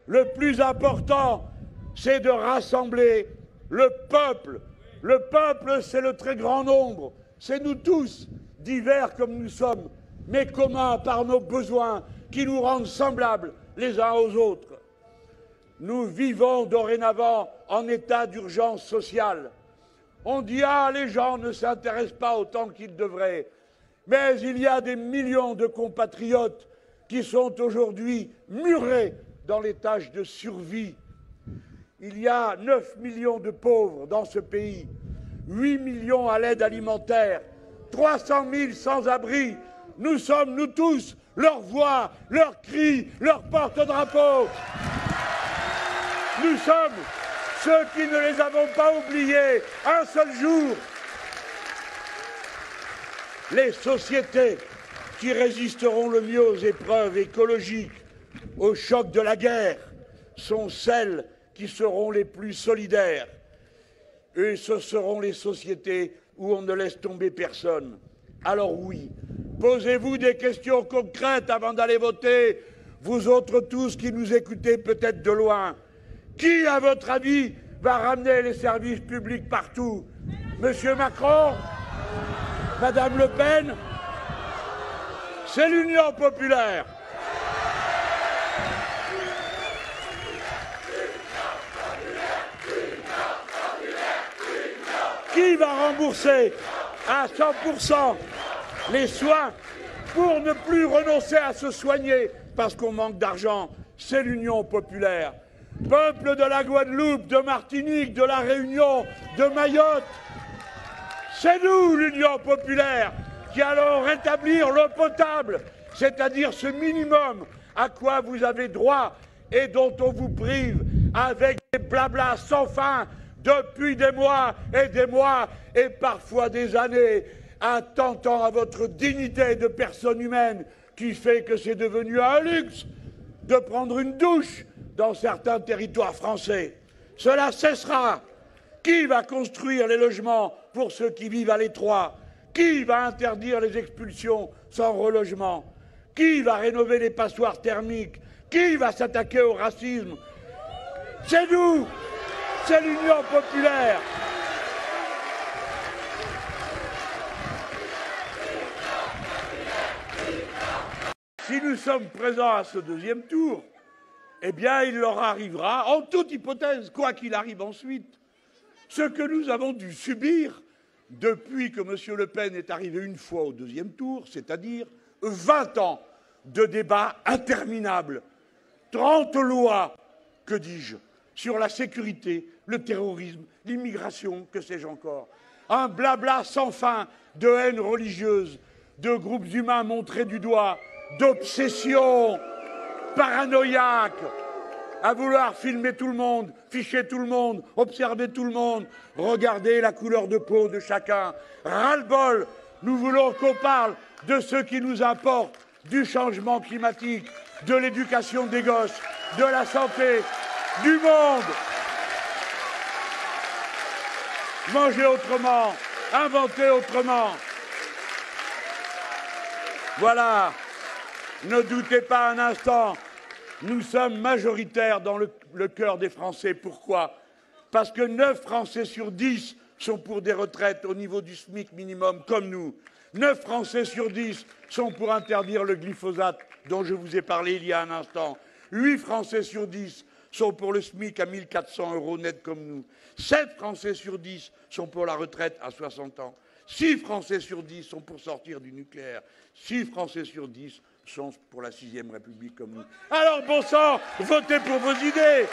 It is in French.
Le plus important, c'est de rassembler le peuple. Le peuple, c'est le très grand nombre. C'est nous tous, divers comme nous sommes, mais communs par nos besoins qui nous rendent semblables les uns aux autres. Nous vivons dorénavant en état d'urgence sociale. On dit « Ah, les gens ne s'intéressent pas autant qu'ils devraient ». Mais il y a des millions de compatriotes qui sont aujourd'hui murés dans les tâches de survie. Il y a 9 millions de pauvres dans ce pays, 8 millions à l'aide alimentaire, 300 000 sans-abri. Nous sommes, nous tous, leur voix, leurs cris, leur porte-drapeau. Nous sommes ceux qui ne les avons pas oubliés un seul jour. Les sociétés qui résisteront le mieux aux épreuves écologiques, au choc de la guerre, sont celles qui seront les plus solidaires. Et ce seront les sociétés où on ne laisse tomber personne. Alors oui, posez-vous des questions concrètes avant d'aller voter, vous autres tous qui nous écoutez peut-être de loin. Qui, à votre avis, va ramener les services publics partout? Monsieur Macron? Madame Le Pen? C'est l'Union populaire. Qui va rembourser à 100% les soins pour ne plus renoncer à se soigner parce qu'on manque d'argent? C'est l'Union populaire. Peuple de la Guadeloupe, de Martinique, de la Réunion, de Mayotte, c'est nous, l'Union populaire, qui allons rétablir l'eau potable, c'est-à-dire ce minimum à quoi vous avez droit et dont on vous prive avec des blablas sans fin depuis des mois et parfois des années, attentant à votre dignité de personne humaine qui fait que c'est devenu un luxe de prendre une douche dans certains territoires français. Cela cessera. Qui va construire les logements pour ceux qui vivent à l'étroit? Qui va interdire les expulsions sans relogement? Qui va rénover les passoires thermiques? Qui va s'attaquer au racisme? C'est nous, c'est l'Union populaire. Si nous sommes présents à ce deuxième tour, eh bien, il leur arrivera, en toute hypothèse, quoi qu'il arrive ensuite, ce que nous avons dû subir depuis que M. Le Pen est arrivé une fois au deuxième tour, c'est-à-dire 20 ans de débats interminables, 30 lois, que dis-je, sur la sécurité, le terrorisme, l'immigration, que sais-je encore, un blabla sans fin de haine religieuse, de groupes humains montrés du doigt, d'obsessions paranoïaques, à vouloir filmer tout le monde, ficher tout le monde, observer tout le monde, regarder la couleur de peau de chacun. Ras-le-bol, nous voulons qu'on parle de ce qui nous importe, du changement climatique, de l'éducation des gosses, de la santé, du monde. Manger autrement, inventer autrement. Voilà, ne doutez pas un instant. Nous sommes majoritaires dans le cœur des Français. Pourquoi? Parce que 9 Français sur 10 sont pour des retraites au niveau du SMIC minimum, comme nous. 9 Français sur 10 sont pour interdire le glyphosate, dont je vous ai parlé il y a un instant. 8 Français sur 10 sont pour le SMIC à 1 400 € net, comme nous. 7 Français sur 10 sont pour la retraite à 60 ans. 6 Français sur 10 sont pour sortir du nucléaire. 6 Français sur 10 sont pour la 6e République comme nous. Alors, bon sang, votez pour vos idées.